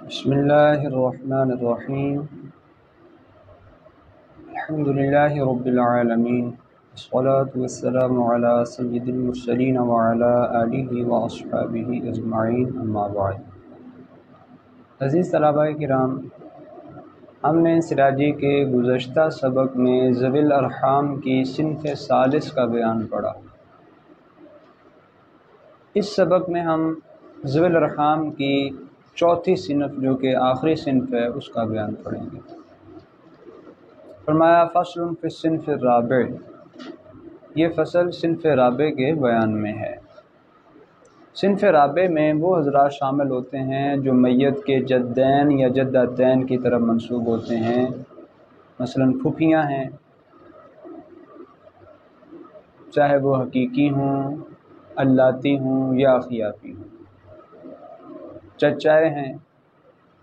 بسم اللہ الرحمن الرحیم الحمد للہ رب العالمین والصلاة والسلام علی سید المرسلین وعلی آلہ واصحابہ اجمعین اما بعد۔ عزیز طلباء کرام، ہم نے سراجی کے گزشتہ سبق میں ذوی الارحام کی صنف ثالث کا بیان پڑھا۔ اس سبق میں ہم ذوی الارحام کی چوتھی صنف جو کہ آخری صنف ہے اس کا بیان پڑھیں گے۔ فرمایا فصل فی الصنف الرابع، یہ فصل صنف رابع کے بیان میں ہے۔ صنف رابع میں وہ حضرات شامل ہوتے ہیں جو میت کے جدین یا جدتین کی طرف منسوب ہوتے ہیں، مثلا پھوپھیاں ہیں، چاہے وہ حقیقی ہوں، اللاتی ہوں یا اخیافی ہوں۔ چچائے ہیں،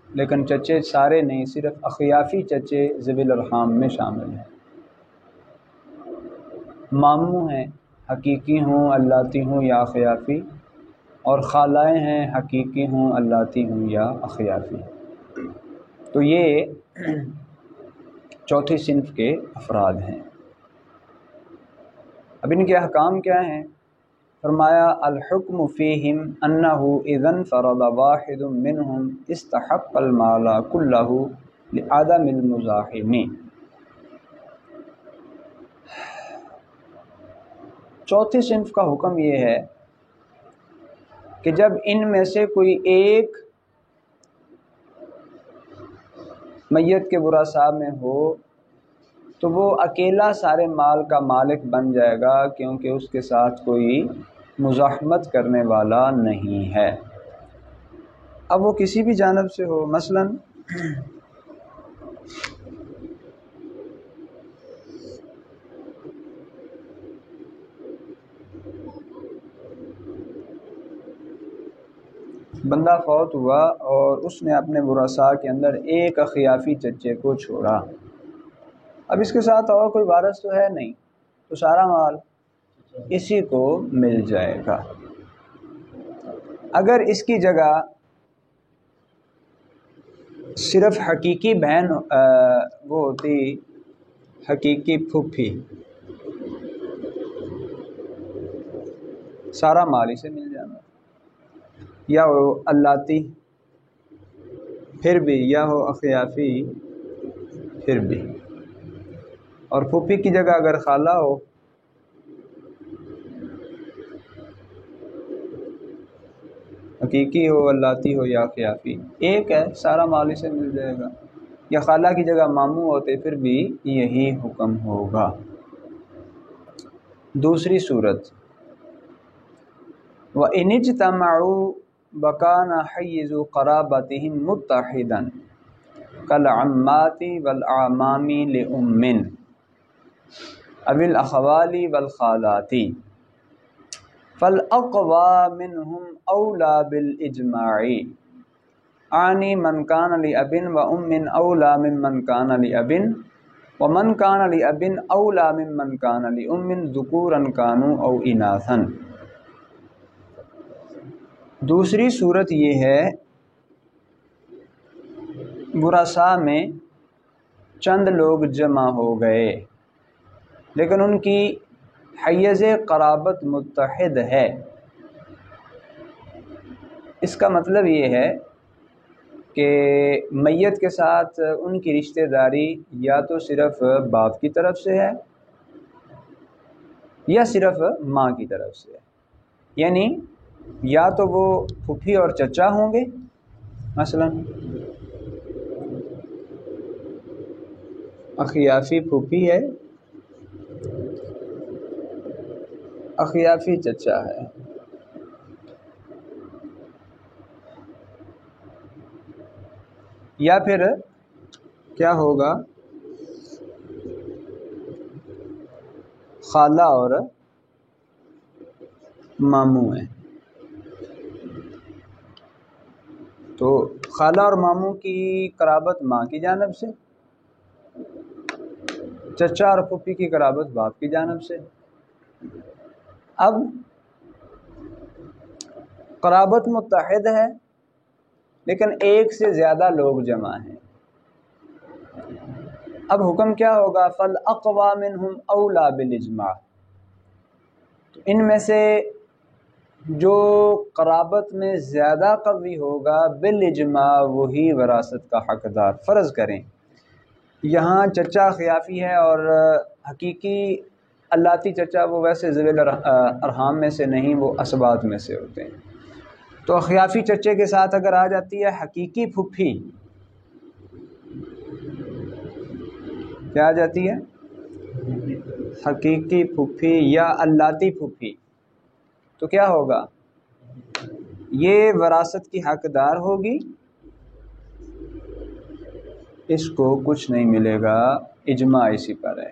لیکن چچے سارے نہیں، صرف اخیافی چچے ذوی الارحام میں شامل ہیں۔ ماموں ہیں، حقیقی ہوں، اللاتی ہوں یا اخیافی، اور خالائیں ہیں، حقیقی ہوں، اللاتی ہوں یا اخیافی۔ تو یہ چوتھی صنف کے افراد ہیں۔ اب ان کے احکام کیا ہیں؟ فرمایا الحکم فیہم انہ اذا انفرد واحد منہم استحق المال کلہ لعدم المزاحم۔ چوتھی صنف کا حکم یہ ہے کہ جب ان میں سے کوئی ایک میت کے ورثاء میں ہو تو وہ اکیلا سارے مال کا مالک بن جائے گا، کیونکہ اس کے ساتھ کوئی مزاحمت کرنے والا نہیں ہے۔ اب وہ کسی بھی جانب سے ہو، مثلا بندہ فوت ہوا اور اس نے اپنے ورثاء کے اندر ایک اخیافی چچے کو چھوڑا، اب اس کے ساتھ اور کوئی وارث تو ہے نہیں، تو سارا مال اسی کو مل جائے گا۔ اگر اس کی جگہ صرف حقیقی بہن وہ ہوتی، حقیقی پھوپھی، سارا مال اسے مل جانا، یا ہو اللاتی پھر بھی، یا ہو اخیافی پھر بھی، اور پھوپھی کی جگہ اگر خالہ ہو حقیقی ہو، اللاتی ہو یا اخیافی، ایک ہے، سارا مال اسے مل جائے گا، یا خالہ کی جگہ ماموں ہوتے پھر بھی یہی حکم ہوگا۔ دوسری صورت وَإِنِ اجْتَمَعُوا وَكَانَ حَيِّزُ قَرَابَتِهِمْ مُتَّحِدًا كَالْعَمَّاتِ وَالْأَعْمَامِ لِأُمٍّ أَوِ الْأَخَوَالِ وَالْخَالَاتِ فَالْأَقْوَى مِنْهُمْ أَوْلَى بِالْإِجْمَاعِ عَنِ مَنْ كَانَ لِأَبٍ وَأُمٍّ أَوْلَى مِمَّنْ كَانَ لِأَبٍ وَمَنْ كَانَ لِأَبٍ أَوْلَى مِمَّنْ كَانَ لِأُمٍّ ذُكُورًا كَانُوا أَوْ إِنَاثًا۔ دوسری صورت یہ ہے، ورثاء میں چند لوگ جمع ہو گئے لیکن ان کی حیز قرابت متحد ہے۔ اس کا مطلب یہ ہے کہ میت کے ساتھ ان کی رشتہ داری یا تو صرف باپ کی طرف سے ہے یا صرف ماں کی طرف سے ہے، یعنی یا تو وہ پھوپھی اور چچا ہوں گے، مثلا اخیافی پھوپھی ہے، اخیافی چچا ہے، یا پھر کیا ہوگا، خالہ اور ماموں ہیں۔ تو خالہ اور ماموں کی قرابت ماں کی جانب سے، چچا اور پھوپھی کی قرابت باپ کی جانب سے۔ اب قرابت متحد ہے لیکن ایک سے زیادہ لوگ جمع ہیں. اب حکم کیا ہوگا؟ فَالْأَقْوَى مِنْهُمْ أَوْلَى بِالْإِجْمَاعِ، تو ان میں سے جو قرابت میں زیادہ قوی ہوگا بالاجماع وہی وراثت کا حقدار. فرض کریں یہاں چچا خیافی ہے اور حقیقی اللاتی چچا وہ ویسے ذوی ارحام میں سے نہیں، وہ اسباط میں سے ہوتے ہیں. تو خیافی چچے کے ساتھ اگر آ جاتی ہے حقیقی پھپھی، کیا آ جاتی ہے؟ حقیقی پھپھی یا اللاتی پھپھی، تو کیا ہوگا؟ یہ وراثت کی حقدار ہوگی، اس کو کچھ نہیں ملے گا. اجماع اسی پر ہے.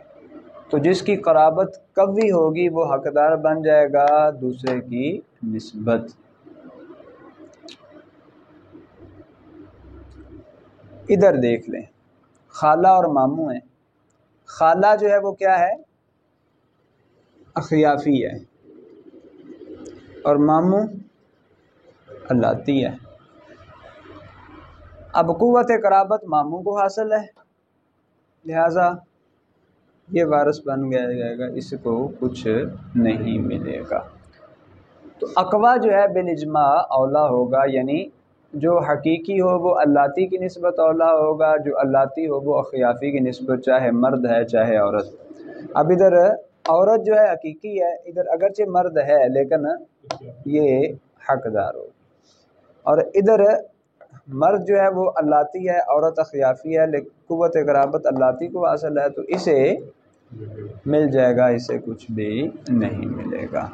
تو جس کی قرابت قوی ہوگی وہ حقدار بن جائے گا دوسرے کی نسبت. ادھر دیکھ لیں، خالہ اور ماموں ہیں. خالہ جو ہے وہ کیا ہے؟ اخیافی ہے، اور ماموں اللاتی ہے. اب قوت قرابت ماموں کو حاصل ہے، لہذا یہ وارث بن جائے گا، اس کو کچھ نہیں ملے گا. تو اقوا جو ہے بالاجماع اولا ہوگا، یعنی جو حقیقی ہو وہ اللاتی کی نسبت اولا ہوگا، جو اللاتی ہو وہ اخیافی کی نسبت، چاہے مرد ہے چاہے عورت. اب ادھر عورت جو ہے حقیقی ہے، ادھر اگرچہ مرد ہے لیکن یہ حقدار ہو، اور ادھر مرد جو ہے وہ اللاتی ہے، عورت اخیافی ہے، لیکن قوت قرابت اللاتی کو حاصل ہے، تو اسے مل جائے گا، اسے کچھ بھی نہیں ملے گا.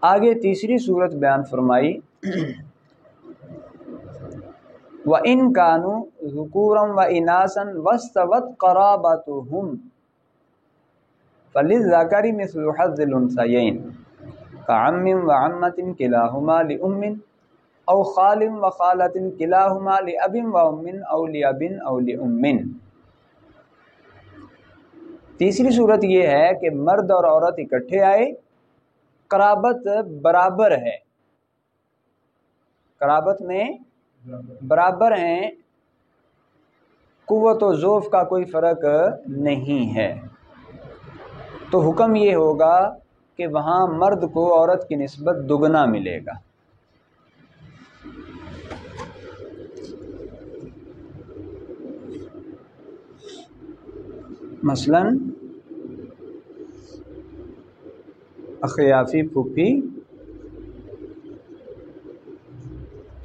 آگے تیسری صورت بیان فرمائی، وَإِن كَانُوا ذُكُورًا وَإِنَاثًا وَاسْتَوَتْ قَرَابَتُهُمْ فَلِلذَّكَرِ مِثْلُ حَظِّ الْأُنثَيَيْنِ كَعَمٍّ وَعَمَّةٍ كِلَاهُمَا لِأُمٍّ أَوْ خَالٍ وَخَالَةٍ كِلَاهُمَا لِأَبٍ وَأُمٍّ أَوْ لِأَبٍ أَوْ لِأُمٍّ. تیسری صورت یہ ہے کہ مرد اور عورت اکٹھے آئے، قرابت برابر ہے، قرابت میں برابر ہیں، قوت و ضعف کا کوئی فرق نہیں ہے. تو حکم یہ ہوگا کہ وہاں مرد کو عورت کی نسبت دگنا ملے گا. مثلا اخیافی پھوپھی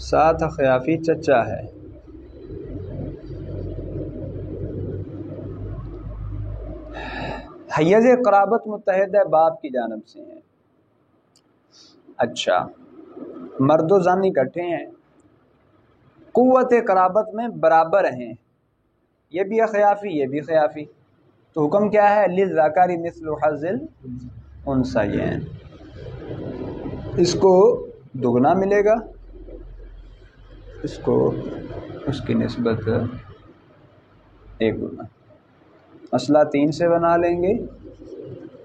ساتھ اخیافی چچا ہے، حیز قرابت متحدہ باپ کی جانب سے ہیں. اچھا، مرد و زن اکٹھے ہیں، قوت قرابت میں برابر ہیں، یہ بھی اخیافی یہ بھی خیافی. تو حکم کیا ہے؟ للذکر مثل حظ الانثیین، اس کو دگنا ملے گا، اس کو اس کی نسبت ایک گنا. مسئلہ 3 سے بنا لیں گے،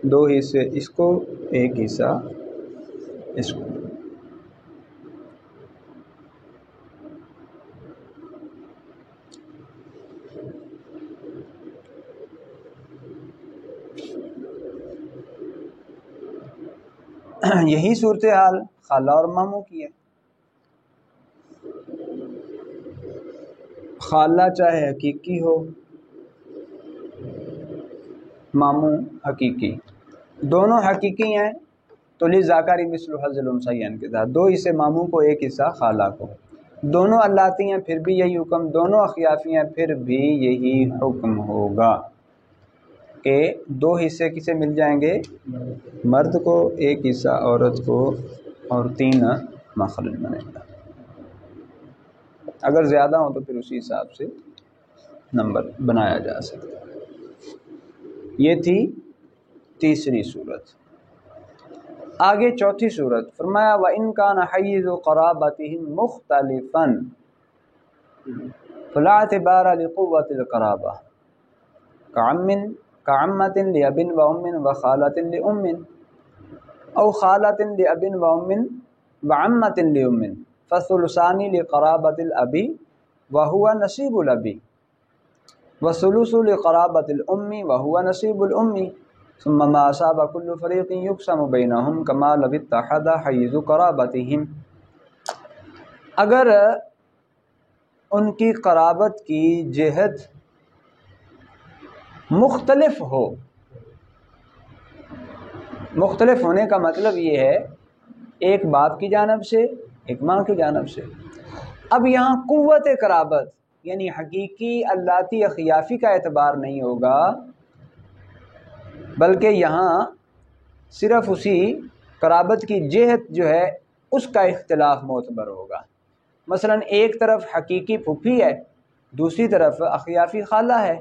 2 حصے اس کو، 1 حصہ اس کو. یہی صورتحال خالہ اور ماموں کی ہے. خالہ چاہے حقیقی ہو، ماموں حقیقی، دونوں حقیقی ہیں، تو للذکر مثل حظ الانثیین کے ساتھ 2 حصے ماموں کو، 1 حصہ خالہ کو. دونوں اللاتی ہیں پھر بھی یہی حکم، دونوں اخیافی ہیں پھر بھی یہی حکم ہوگا کہ 2 حصے کسے مل جائیں گے؟ مرد کو، 1 حصہ عورت کو، اور 3 مخرج بنے گا. اگر زیادہ ہو تو پھر اسی حساب سے نمبر بنایا جا سکتا ہے. یہ تھی تیسری صورت. آگے چوتھی صورت فرمایا وَإِن كَانَ حَيِّزُ قَرَابَتِهِمْ مُخْتَلِفًا فَلَا اعْتِبَارَ لِقُوَّةِ الْقَرَابَةِ كَعَمَّةٍ لِأَبٍ وَأُمٍّ وَخَالَةٍ لِأُمٍّ أَوْ خَالَةٍ لِأَبٍ وَأُمٍّ وَعَمَّةٍ لِأُمٍّ فثلثان لقرابۃ الابی وہو نصیب الابی وثلث لقرابۃ الام وہو نصیب الام ثم ما اصاب كل فریق یقسم بینہم کما لو اتحد حیز قرابتہم۔ اگر ان کی قرابت کی جہت مختلف ہو، مختلف ہونے کا مطلب یہ ہے ایک باپ کی جانب سے ایک ماں کی جانب سے۔ اب یہاں قوت قرابت یعنی حقیقی اللاتی اخیافی کا اعتبار نہیں ہوگا، بلکہ یہاں صرف اسی قرابت کی جہت جو ہے اس کا اختلاف معتبر ہوگا۔ مثلا ایک طرف حقیقی پھوپھی ہے، دوسری طرف اخیافی خالہ ہے،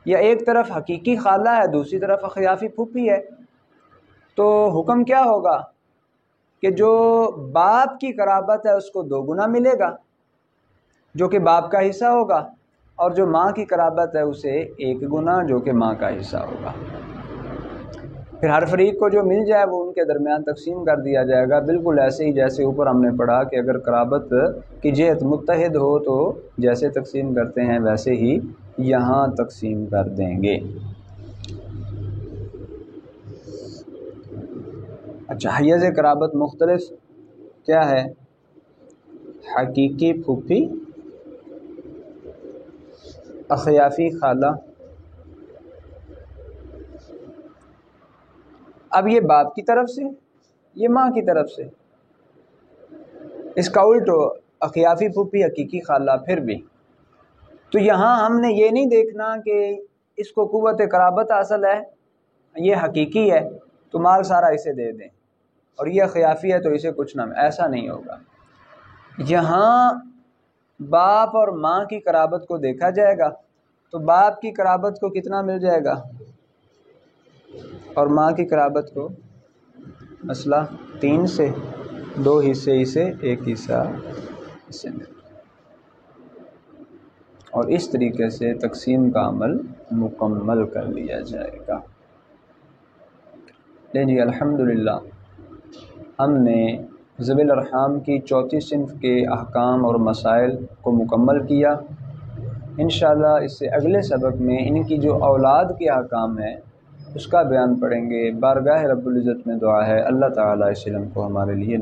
یا ایک طرف حقیقی خالہ ہے، دوسری طرف اخیافی پھوپھی ہے، تو حکم کیا ہوگا کہ جو باپ کی قرابت ہے اس کو 2 گنا ملے گا جو کہ باپ کا حصہ ہوگا، اور جو ماں کی قرابت ہے اسے 1 گنا جو کہ ماں کا حصہ ہوگا۔ پھر ہر فریق کو جو مل جائے وہ ان کے درمیان تقسیم کر دیا جائے گا، بالکل ایسے ہی جیسے اوپر ہم نے پڑھا کہ اگر قرابت کی جہت متحد ہو تو جیسے تقسیم کرتے ہیں ویسے ہی یہاں تقسیم کر دیں گے۔ اچھا، حیز قرابت مختلف کیا ہے؟ حقیقی پھوپھی، اخیافی خالہ۔ اب یہ باپ کی طرف سے، یہ ماں کی طرف سے، اس کا الٹ ہو اخیافی پھوپھی حقیقی خالہ پھر بھی، تو یہاں ہم نے یہ نہیں دیکھنا کہ اس کو قوت قرابت حاصل ہے، یہ حقیقی ہے تو مال سارا اسے دے دیں، اور یہ اخیافی ہے تو اسے کچھ نہ، ایسا نہیں ہوگا۔ یہاں باپ اور ماں کی قرابت کو دیکھا جائے گا تو باپ کی قرابت کو کتنا مل جائے گا اور ماں کی قرابت کو مسئلہ 3 سے 2 حصے اسے 1 حصہ اسے مل، اور اس طریقے سے تقسیم کا عمل مکمل کر لیا جائے گا۔ جی الحمدللہ ہم نے ذوی الارحام کی 4تھی صنف کے احکام اور مسائل کو مکمل کیا۔ انشاءاللہ اس سے اگلے سبق میں ان کی جو اولاد کے احکام ہیں اس کا بیان پڑھیں گے۔ بارگاہ رب العزت میں دعا ہے اللہ تعالیٰ اس علم کو ہمارے لیے